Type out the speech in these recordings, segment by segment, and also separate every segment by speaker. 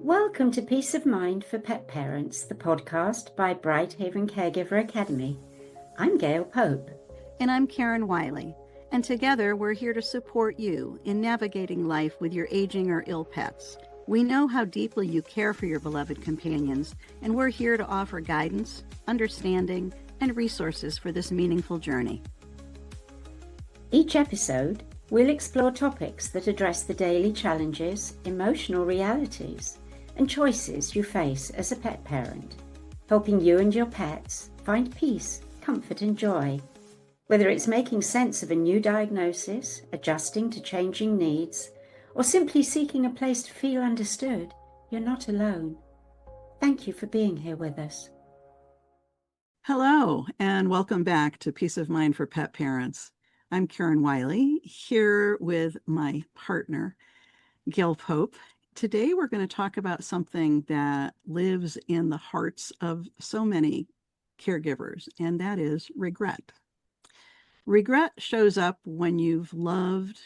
Speaker 1: Welcome to Peace of Mind for Pet Parents, the podcast by Bright Haven Caregiver Academy. I'm Gail Pope.
Speaker 2: And I'm Karen Wylie. And together we're here to support you in navigating life with your aging or ill pets. We know how deeply you care for your beloved companions, and we're here to offer guidance, understanding, and resources for this meaningful journey.
Speaker 1: Each episode, we'll explore topics that address the daily challenges, emotional realities, and choices you face as a pet parent, helping you and your pets find peace, comfort, and joy. Whether it's making sense of a new diagnosis, adjusting to changing needs, or simply seeking a place to feel understood, you're not alone. Thank you for being here with us.
Speaker 2: Hello, and welcome back to Peace of Mind for Pet Parents. I'm Karen Wylie, here with my partner, Gail Pope. Today we're going to talk about something that lives in the hearts of so many caregivers, and that is regret. Regret shows up when you've loved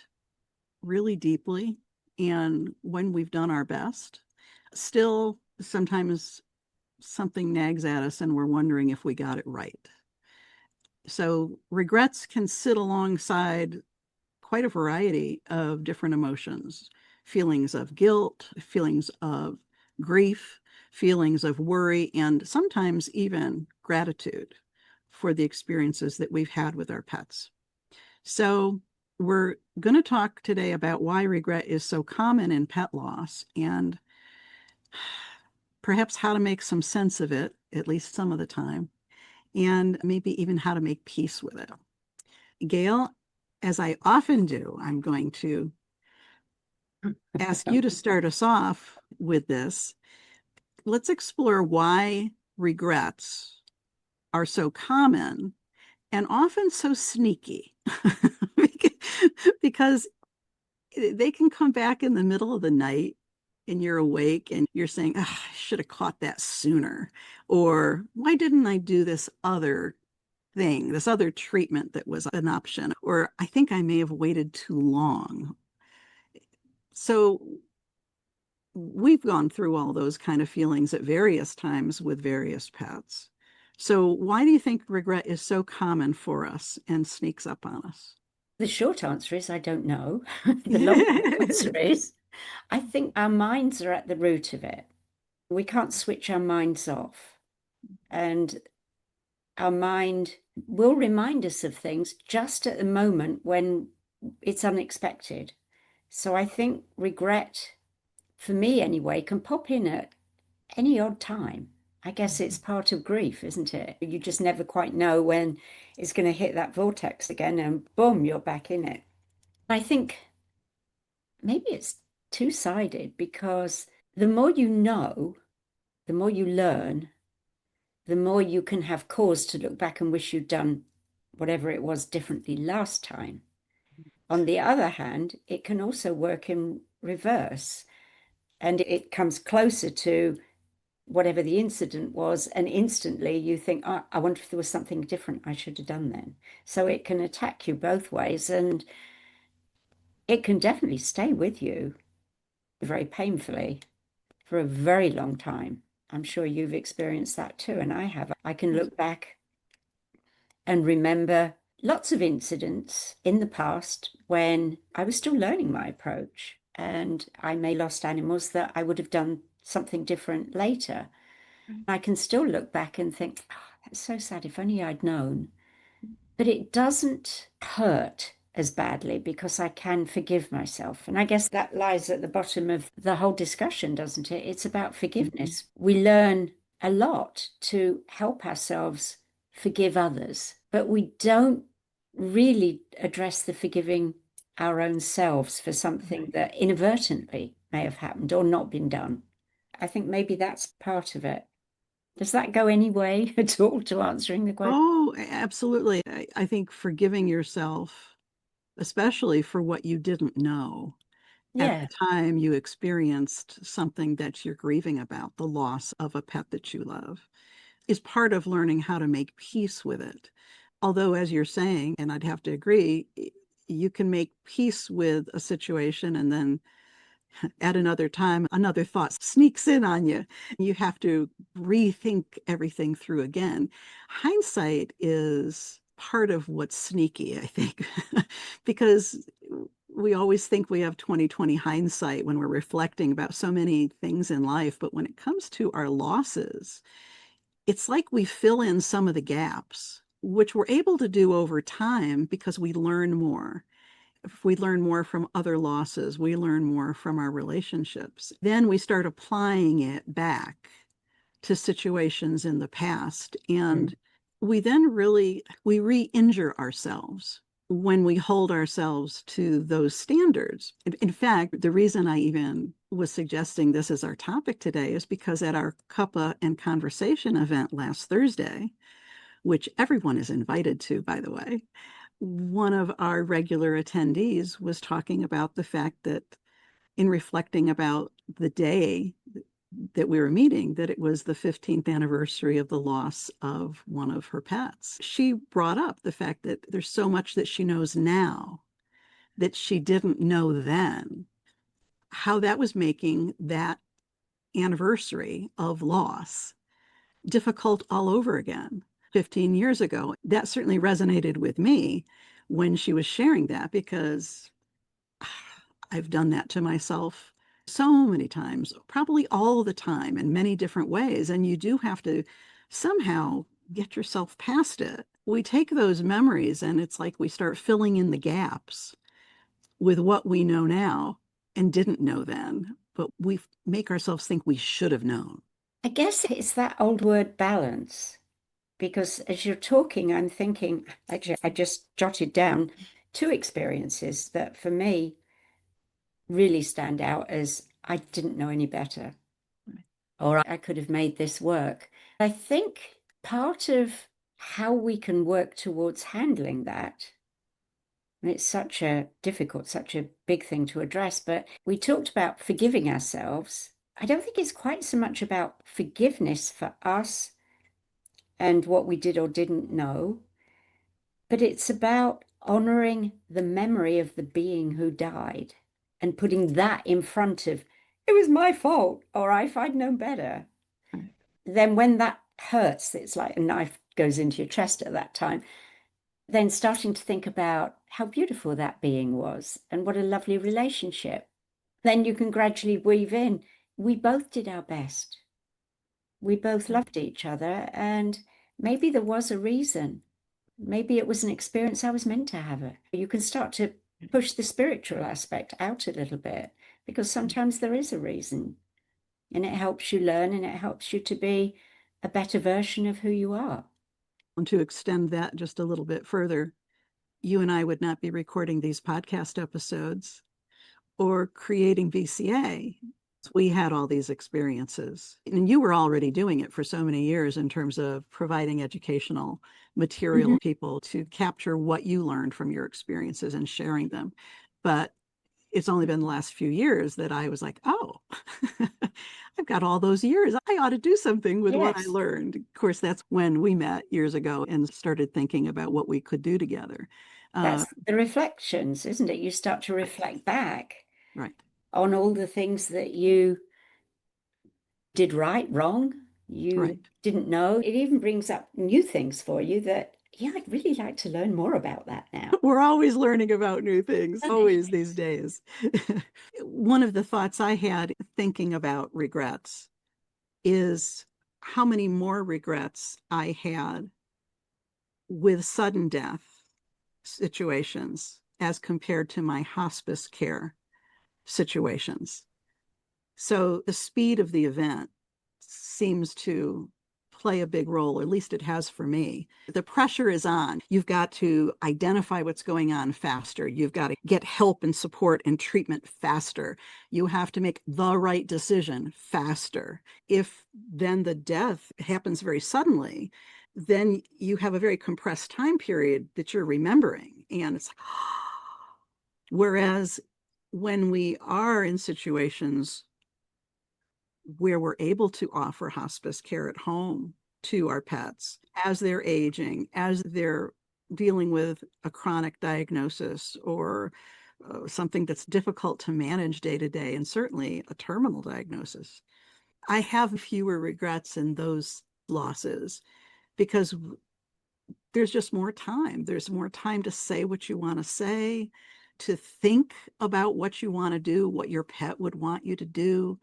Speaker 2: really deeply and when we've done our best. Still, sometimes something nags at us and we're wondering if we got it right. So regrets can sit alongside quite a variety of different emotions, feelings of guilt, feelings of grief, feelings of worry, and sometimes even gratitude for the experiences that we've had with our pets. So we're going to talk today about why regret is so common in pet loss and perhaps how to make some sense of it, at least some of the time, and maybe even how to make peace with it. Gail, as I often do, I'm going to ask you to start us off with this. Let's explore why regrets are so common and often so sneaky because they can come back in the middle of the night and you're awake and you're saying, oh, I should have caught that sooner. Or why didn't I do this other thing, this other treatment that was an option? Or I think I may have waited too long. So we've gone through all those kind of feelings at various times with various pets. So why do you think regret is so common for us and sneaks up on us?
Speaker 1: The short answer is I don't know. The long answer is I think our minds are at the root of it. We can't switch our minds off. And our mind will remind us of things just at the moment when it's unexpected. So I think regret, for me anyway, can pop in at any odd time. I guess it's part of grief, isn't it? You just never quite know when it's going to hit that vortex again and boom, you're back in it. I think maybe it's two-sided because the more you know, the more you learn, the more you can have cause to look back and wish you'd done whatever it was differently last time. On the other hand, it can also work in reverse, and it comes closer to whatever the incident was, and instantly you think, oh, I wonder if there was something different I should have done then. So it can attack you both ways, and it can definitely stay with you very painfully for a very long time. I'm sure you've experienced that too, and I have. I can look back and remember lots of incidents in the past when I was still learning my approach, and I may lost animals that I would have done something different later. I can still look back and think, oh, that's so sad, if only I'd known. But it doesn't hurt as badly because I can forgive myself. And I guess that lies at the bottom of the whole discussion, doesn't it? It's about forgiveness. We learn a lot to help ourselves forgive others, but we don't really address the forgiving our own selves for something that inadvertently may have happened or not been done. I think maybe that's part of it. Does that go any way at all to answering the question?
Speaker 2: Oh, absolutely. I think forgiving yourself, especially for what you didn't know at the time you experienced something that you're grieving about, the loss of a pet that you love, is part of learning how to make peace with it. Although, as you're saying, and I'd have to agree, you can make peace with a situation and then At another time, another thought sneaks in on you. You have to rethink everything through again. Hindsight is part of what's sneaky, I think, because we always think we have 2020 hindsight when we're reflecting about so many things in life. But when it comes to our losses, it's like we fill in some of the gaps, which we're able to do over time because we learn more. If we learn more from other losses, we learn more from our relationships. Then we start applying it back to situations in the past. And we then we re-injure ourselves when we hold ourselves to those standards. In fact, the reason I even was suggesting this as our topic today is because at our Cuppa and Conversation event last Thursday, which everyone is invited to, by the way, one of our regular attendees was talking about the fact that in reflecting about the day that we were meeting, that it was the 15th anniversary of the loss of one of her pets. She brought up the fact that there's so much that she knows now that she didn't know then, how that was making that anniversary of loss difficult all over again. 15 years ago, that certainly resonated with me when she was sharing that, because I've done that to myself so many times, probably all the time in many different ways. And you do have to somehow get yourself past it. We take those memories and it's like we start filling in the gaps with what we know now and didn't know then, but we make ourselves think we should have known.
Speaker 1: I guess it's that old word balance, because as you're talking, I'm thinking, actually, I just jotted down two experiences that for me really stand out as I didn't know any better, or I could have made this work. I think part of how we can work towards handling that, and it's such a difficult, such a big thing to address, but we talked about forgiving ourselves. I don't think it's quite so much about forgiveness for us and what we did or didn't know, but it's about honoring the memory of the being who died and putting that in front of, it was my fault, or if I'd known better. Then when that hurts, it's like a knife goes into your chest at that time, then starting to think about how beautiful that being was and what a lovely relationship. Then you can gradually weave in, we both did our best. We both loved each other, and maybe there was a reason. Maybe it was an experience I was meant to have it. You can start to push the spiritual aspect out a little bit, because sometimes there is a reason, and it helps you learn and it helps you to be a better version of who you are.
Speaker 2: And to extend that just a little bit further, you and I would not be recording these podcast episodes or creating VCA. We had all these experiences, and you were already doing it for so many years in terms of providing educational material people to capture what you learned from your experiences and sharing them. But it's only been the last few years that I was like, oh, I've got all those years. I ought to do something with what I
Speaker 1: Yes,
Speaker 2: learned. Of course, that's when we met years ago and started thinking about what we could do together.
Speaker 1: that's the reflections, isn't it? You start to reflect back
Speaker 2: Right.
Speaker 1: on all the things that you did right, wrong, you
Speaker 2: Right.
Speaker 1: didn't know. It even brings up new things for you that, yeah, I'd really like to learn more about that now.
Speaker 2: We're always learning about new things, always these days. One of the thoughts I had thinking about regrets is how many more regrets I had with sudden death situations as compared to my hospice care situations. So the speed of the event seems to play a big role, or at least it has for me. The pressure is on. You've got to identify what's going on faster. You've got to get help and support and treatment faster. You have to make the right decision faster. If then the death happens very suddenly, then you have a very compressed time period that you're remembering. And it's like, whereas when we are in situations where we're able to offer hospice care at home to our pets as they're aging, as they're dealing with a chronic diagnosis or something that's difficult to manage day to day, and certainly a terminal diagnosis. I have fewer regrets in those losses because there's just more time. There's more time to say what you want to say, to think about what you want to do, what your pet would want you to do.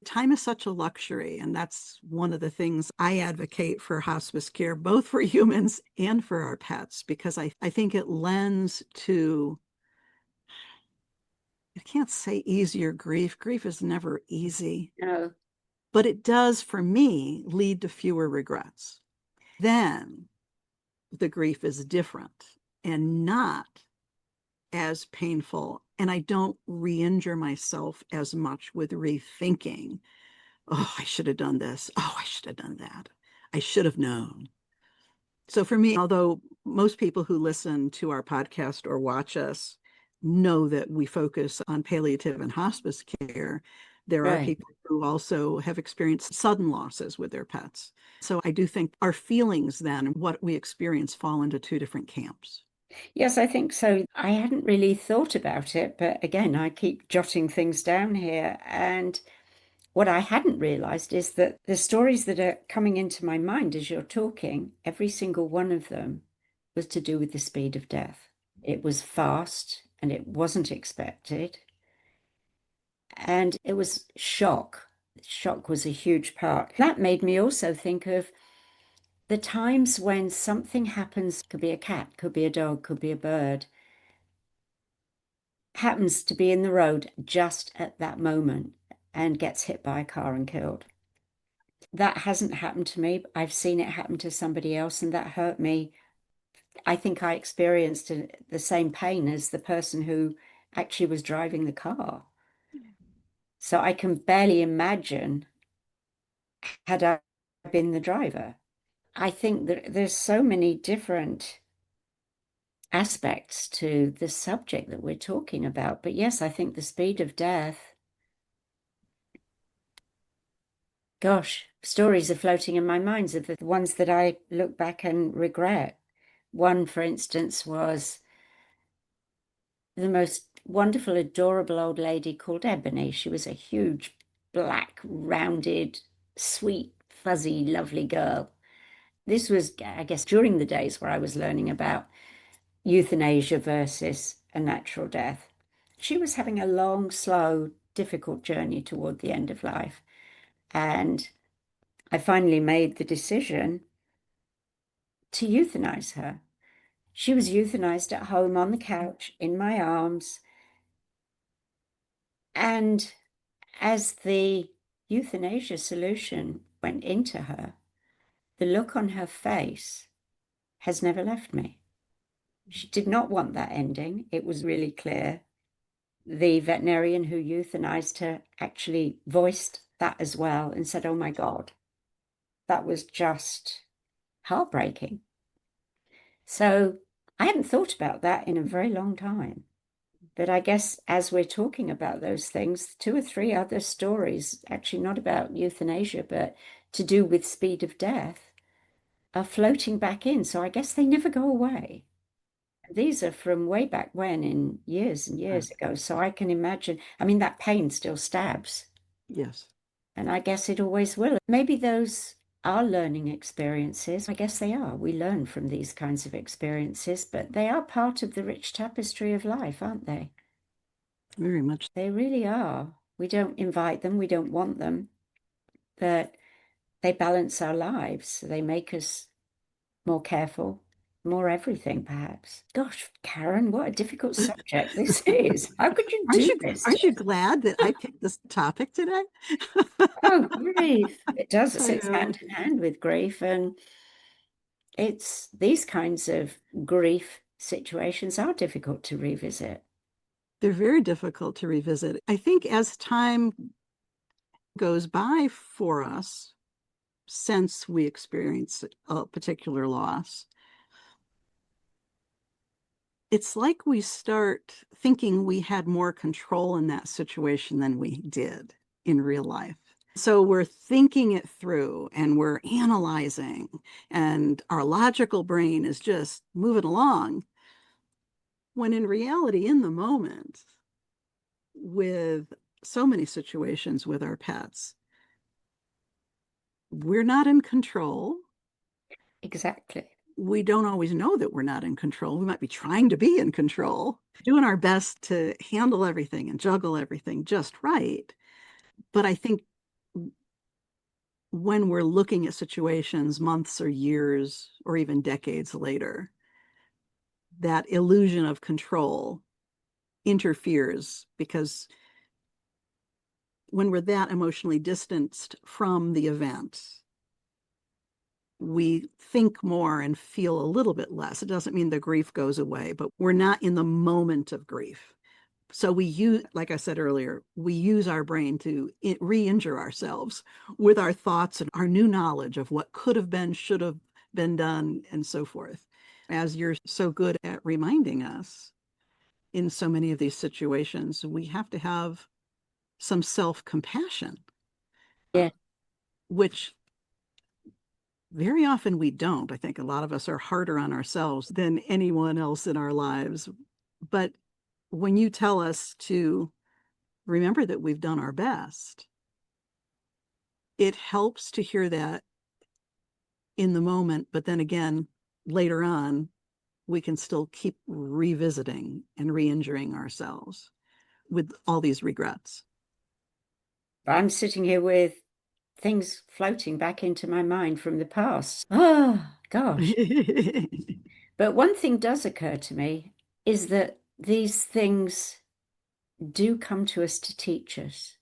Speaker 2: Time is such a luxury, and that's one of the things I advocate for hospice care, both for humans and for our pets, because I think it lends to, I can't say easier grief. Grief is never easy,
Speaker 1: No.
Speaker 2: but it does, for me, lead to fewer regrets. Then the grief is different and not as painful. And I don't re injure myself as much with rethinking, oh, I should have done this. Oh, I should have done that. I should have known. So for me, although most people who listen to our podcast or watch us know that we focus on palliative and hospice care, there are
Speaker 1: Right.
Speaker 2: people who also have experienced sudden losses with their pets. So I do think our feelings then and what we experience fall into two different camps.
Speaker 1: Yes, I think so. I hadn't really thought about it, but again, I keep jotting things down here. And what I hadn't realized is that the stories that are coming into my mind as you're talking, every single one of them was to do with the speed of death. It was fast and it wasn't expected. And it was shock. Shock was a huge part. That made me also think of the times when something happens, could be a cat, could be a dog, could be a bird, happens to be in the road just at that moment and gets hit by a car and killed. That hasn't happened to me. I've seen it happen to somebody else, and that hurt me. I think I experienced the same pain as the person who actually was driving the car. So I can barely imagine had I been the driver. I think that there's so many different aspects to the subject that we're talking about. But yes, I think the speed of death, gosh, stories are floating in my mind of the ones that I look back and regret. One, for instance, was the most wonderful, adorable old lady called Ebony. She was a huge, black, rounded, sweet, fuzzy, lovely girl. This was, I guess, during the days where I was learning about euthanasia versus a natural death. She was having a long, slow, difficult journey toward the end of life. And I finally made the decision to euthanize her. She was euthanized at home on the couch in my arms. And as the euthanasia solution went into her, the look on her face has never left me. She did not want that ending. It was really clear. The veterinarian who euthanized her actually voiced that as well and said, "Oh my God, that was just heartbreaking." So I hadn't thought about that in a very long time. But I guess as we're talking about those things, two or three other stories, actually not about euthanasia, but to do with speed of death, are floating back in. So I guess they never go away. These are from way back when, in years and
Speaker 2: Right.
Speaker 1: years ago. So I can imagine, I mean, that pain still stabs.
Speaker 2: Yes.
Speaker 1: And I guess it always will. Maybe those are learning experiences. I guess they are. We learn from these kinds of experiences, but they are part of the rich tapestry of life, aren't they?
Speaker 2: Very much.
Speaker 1: They really are. We don't invite them, we don't want them, but they balance our lives. They make us more careful, more everything, perhaps. Gosh, Karen, what a difficult subject this is. How could you
Speaker 2: Aren't
Speaker 1: do
Speaker 2: you
Speaker 1: this
Speaker 2: aren't
Speaker 1: to
Speaker 2: you
Speaker 1: us?
Speaker 2: glad that I picked this topic today?
Speaker 1: Oh, grief. It does. It
Speaker 2: I
Speaker 1: sits
Speaker 2: know.
Speaker 1: hand in hand with grief. And it's these kinds of grief situations are difficult to revisit.
Speaker 2: They're very difficult to revisit. I think as time goes by for us, since we experience a particular loss, it's like we start thinking we had more control in that situation than we did in real life. So we're thinking it through and we're analyzing, and our logical brain is just moving along. When in reality, in the moment, with so many situations with our pets, we're not in control.
Speaker 1: Exactly.
Speaker 2: We don't always know that we're not in control. We might be trying to be in control, doing our best to handle everything and juggle everything just right. But I think when we're looking at situations months or years or even decades later, that illusion of control interferes because when we're that emotionally distanced from the event, we think more and feel a little bit less. It doesn't mean the grief goes away, but we're not in the moment of grief. So we use, like I said earlier, we use our brain to re-injure ourselves with our thoughts and our new knowledge of what could have been, should have been done, and so forth. As you're so good at reminding us in so many of these situations, we have to have some self-compassion,
Speaker 1: Yeah.
Speaker 2: which very often we don't. I think a lot of us are harder on ourselves than anyone else in our lives. But when you tell us to remember that we've done our best, it helps to hear that in the moment. But then again, later on, we can still keep revisiting and re injuring ourselves with all these regrets.
Speaker 1: I'm sitting here with things floating back into my mind from the past. Oh, gosh. But one thing does occur to me is that these things do come to us to teach us.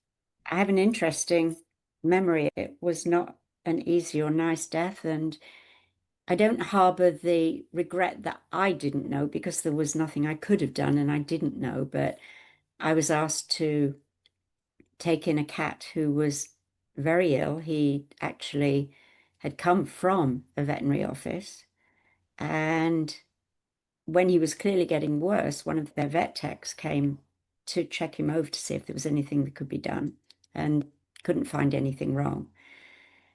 Speaker 1: I have an interesting memory. It was not an easy or nice death, and I don't harbor the regret that I didn't know because there was nothing I could have done and I didn't know. But I was asked to take in a cat who was very ill. He actually had come from a veterinary office, and when he was clearly getting worse, one of their vet techs came to check him over to see if there was anything that could be done and couldn't find anything wrong.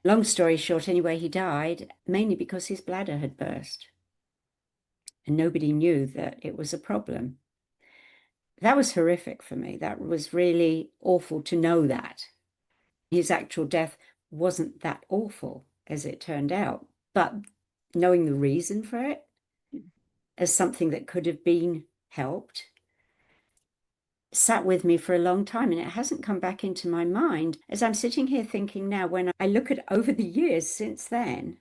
Speaker 1: Long story short, anyway, he died mainly because his bladder had burst and nobody knew that it was a problem. That was horrific for me. That was really awful to know that. His actual death wasn't that awful as it turned out, but knowing the reason for it as something that could have been helped sat with me for a long time, and it hasn't come back into my mind as I'm sitting here thinking now, when I look at over the years since then,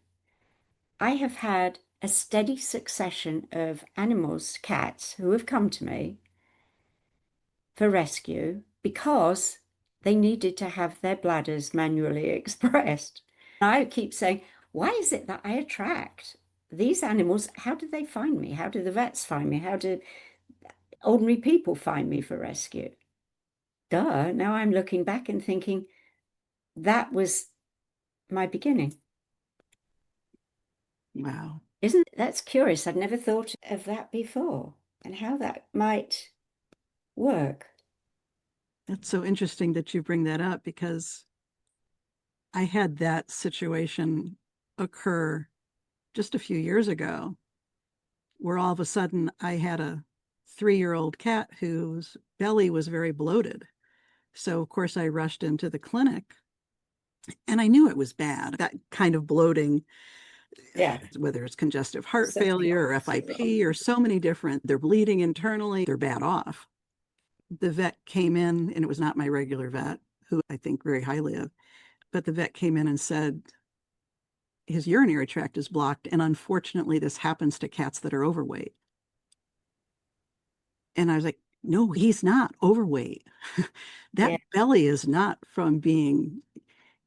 Speaker 1: I have had a steady succession of animals, cats, who have come to me for rescue because they needed to have their bladders manually expressed. I keep saying, why is it that I attract these animals? How do they find me? How do the vets find me? How do ordinary people find me for rescue? Duh. Now I'm looking back and thinking that was my beginning.
Speaker 2: Wow.
Speaker 1: Isn't that's curious? I'd never thought of that before and how that might work.
Speaker 2: That's so interesting that you bring that up because I had that situation occur just a few years ago where all of a sudden I had a 3-year-old cat whose belly was very bloated. So, of course, I rushed into the clinic and I knew it was bad. That kind of bloating,
Speaker 1: Yeah.
Speaker 2: whether it's congestive heart
Speaker 1: Something
Speaker 2: failure or
Speaker 1: obviously wrong.
Speaker 2: FIP or so many different, they're bleeding internally, they're bad off. The vet came in, and it was not my regular vet, who I think very highly of, but the vet came in and said, his urinary tract is blocked. And unfortunately, this happens to cats that are overweight. And I was like, no, he's not overweight. That
Speaker 1: Yeah.
Speaker 2: belly is not from being.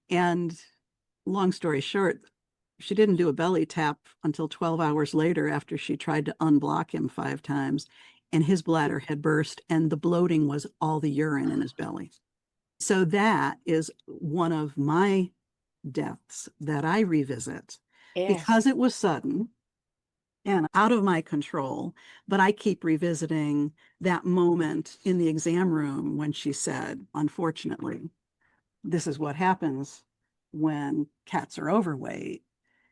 Speaker 2: And long story short, she didn't do a belly tap until 12 hours later after she tried to unblock him 5 times. And his bladder had burst, and the bloating was all the urine in his belly. So that is one of my deaths that I revisit
Speaker 1: Yes.
Speaker 2: because it was sudden and out of my control. But I keep revisiting that moment in the exam room when she said, unfortunately, this is what happens when cats are overweight.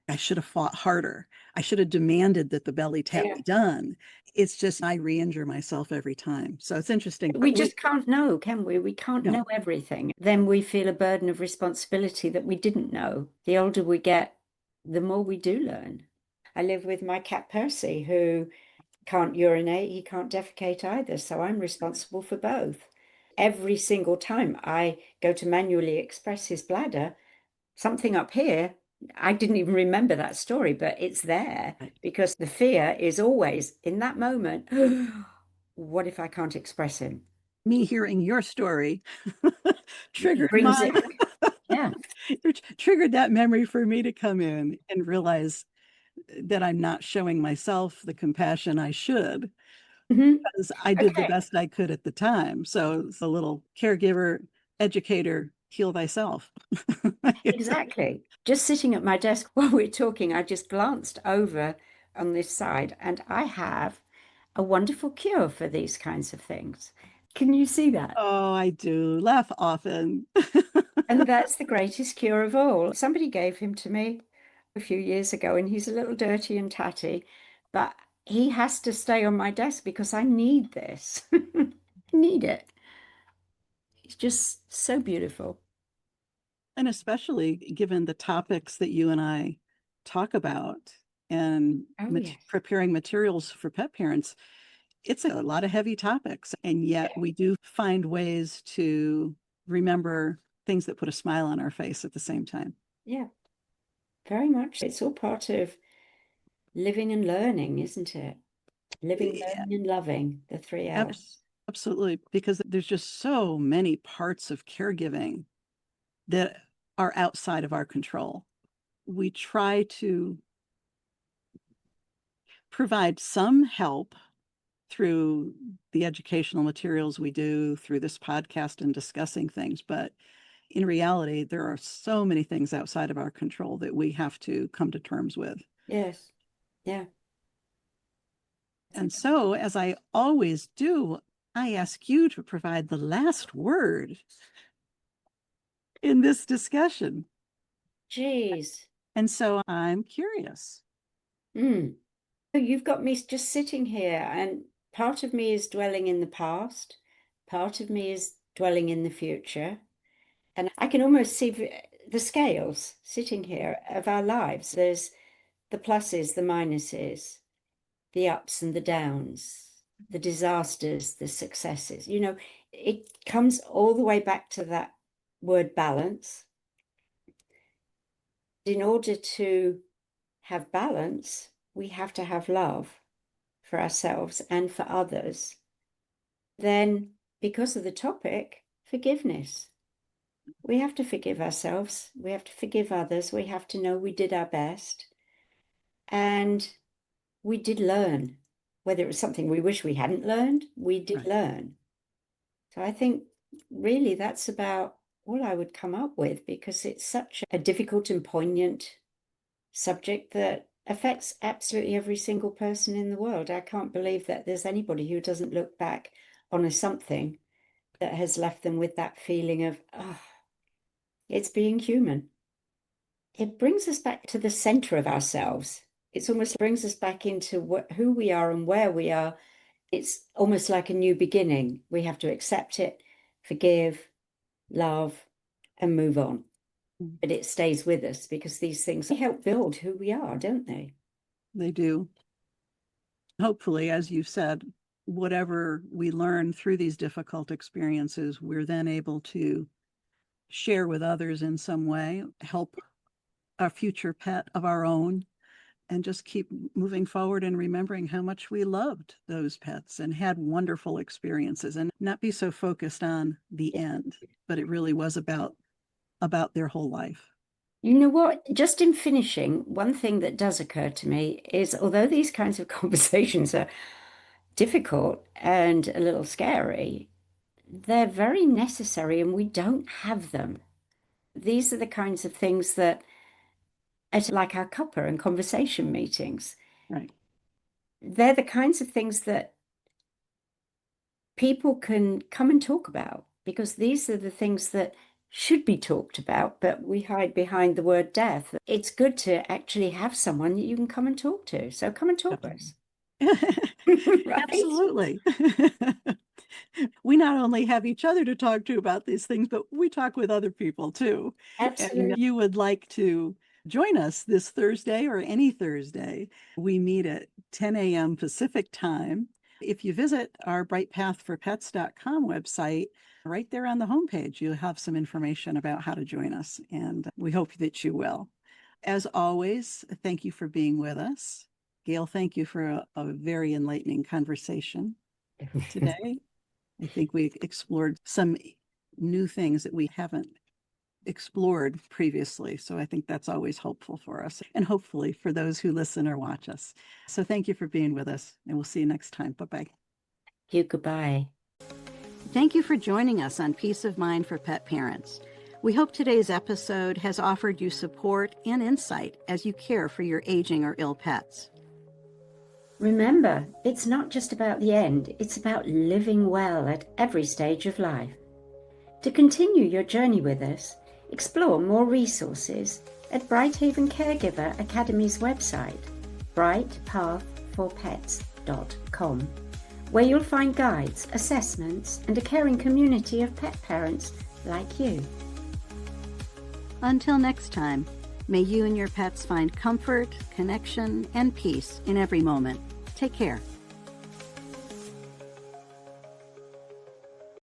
Speaker 2: I should have fought harder. I should have demanded that the belly tap
Speaker 1: Yeah.
Speaker 2: be done. It's just I re-injure myself every time. So it's interesting.
Speaker 1: We just can't know, can we? We can't
Speaker 2: No,
Speaker 1: know everything. Then we feel a burden of responsibility that we didn't know. The older we get, the more we do learn. I live with my cat Percy, who can't urinate, he can't defecate either. So I'm responsible for both. Every single time I go to manually express his bladder, something up here, I didn't even remember that story, but it's there
Speaker 2: right.
Speaker 1: because the fear is always in that moment. What if I can't express him?
Speaker 2: Me hearing your story
Speaker 1: It
Speaker 2: triggered
Speaker 1: brings
Speaker 2: my
Speaker 1: it, yeah.
Speaker 2: triggered that memory for me to come in and realize that I'm not showing myself the compassion I should
Speaker 1: Mhm.
Speaker 2: because I did the
Speaker 1: Okay,
Speaker 2: best I could at the time. So it's a little caregiver, educator, heal thyself.
Speaker 1: exactly. Just sitting at my desk while we're talking, I just glanced over on this side and I have a wonderful cure for these kinds of things. Can you see that?
Speaker 2: Oh, I do laugh often.
Speaker 1: And that's the greatest cure of all. Somebody gave him to me a few years ago, and he's a little dirty and tatty, but he has to stay on my desk because I need this. I need it. It's just so beautiful.
Speaker 2: And especially given the topics that you and I talk about and
Speaker 1: Oh, yes.
Speaker 2: preparing materials for pet parents, it's a lot of heavy topics. And yet we do find ways to remember things that put a smile on our face at the same time.
Speaker 1: Yeah, very much. It's all part of living and learning, isn't it? Living,
Speaker 2: Yeah,
Speaker 1: learning, and loving, the three L's.
Speaker 2: absolutely. Because there's just so many parts of caregiving that are outside of our control. We try to provide some help through the educational materials we do, through this podcast and discussing things. But in reality, there are so many things outside of our control that we have to come to terms with.
Speaker 1: Yes. Yeah.
Speaker 2: And so, as I always do, I ask you to provide the last word in this discussion.
Speaker 1: Geez.
Speaker 2: And so I'm curious.
Speaker 1: Mm. You've got me just sitting here, and part of me is dwelling in the past, part of me is dwelling in the future. And I can almost see the scales sitting here of our lives. There's the pluses, the minuses, the ups and the downs, the disasters, the successes. It comes all the way back to that word balance. In order to have balance, we have to have love for ourselves and for others. Then, because of the topic, forgiveness. We have to forgive ourselves. We have to forgive others. We have to know we did our best. And we did learn. Whether it was something we wish we hadn't learned, we did
Speaker 2: Right.
Speaker 1: learn. So I think really that's about all I would come up with because it's such a difficult and poignant subject that affects absolutely every single person in the world. I can't believe that there's anybody who doesn't look back on a something that has left them with that feeling of, oh, it's being human. It brings us back to the center of ourselves. It's almost brings us back into who we are and where we are. It's almost like a new beginning. We have to accept it, forgive, love, and move on. But it stays with us because these things help build who we are, don't they?
Speaker 2: They do. Hopefully, as you said, whatever we learn through these difficult experiences, we're then able to share with others in some way, help a future pet of our own, and just keep moving forward and remembering how much we loved those pets and had wonderful experiences and not be so focused on the end, but it really was about their whole life.
Speaker 1: You know what? Just in finishing, one thing that does occur to me is although these kinds of conversations are difficult and a little scary, they're very necessary and we don't have them. These are the kinds of things that, at like our cuppa and conversation meetings,
Speaker 2: Right.
Speaker 1: they're the kinds of things that people can come and talk about because these are the things that should be talked about, but we hide behind the word death. It's good to actually have someone that you can come and talk to. So come and talk to us. Right?
Speaker 2: Absolutely. We not only have each other to talk to about these things, but we talk with other people too. And
Speaker 1: Absolutely.
Speaker 2: you would like to join us this Thursday or any Thursday. We meet at 10 a.m. Pacific time. If you visit our brightpathforpets.com website, right there on the homepage, you'll have some information about how to join us. And we hope that you will. As always, thank you for being with us. Gail, thank you for a very enlightening conversation today. I think we explored some new things that we haven't explored previously. So I think that's always hopeful for us and hopefully for those who listen or watch us. So thank you for being with us, and we'll see you next time. Bye-bye.
Speaker 1: Goodbye.
Speaker 2: Thank you for joining us on Peace of Mind for Pet Parents. We hope today's episode has offered you support and insight as you care for your aging or ill pets.
Speaker 1: Remember, it's not just about the end, it's about living well at every stage of life. To continue your journey with us, explore more resources at Brighthaven Caregiver Academy's website, brightpathforpets.com, where you'll find guides, assessments, and a caring community of pet parents like you.
Speaker 2: Until next time, may you and your pets find comfort, connection, and peace in every moment. Take care.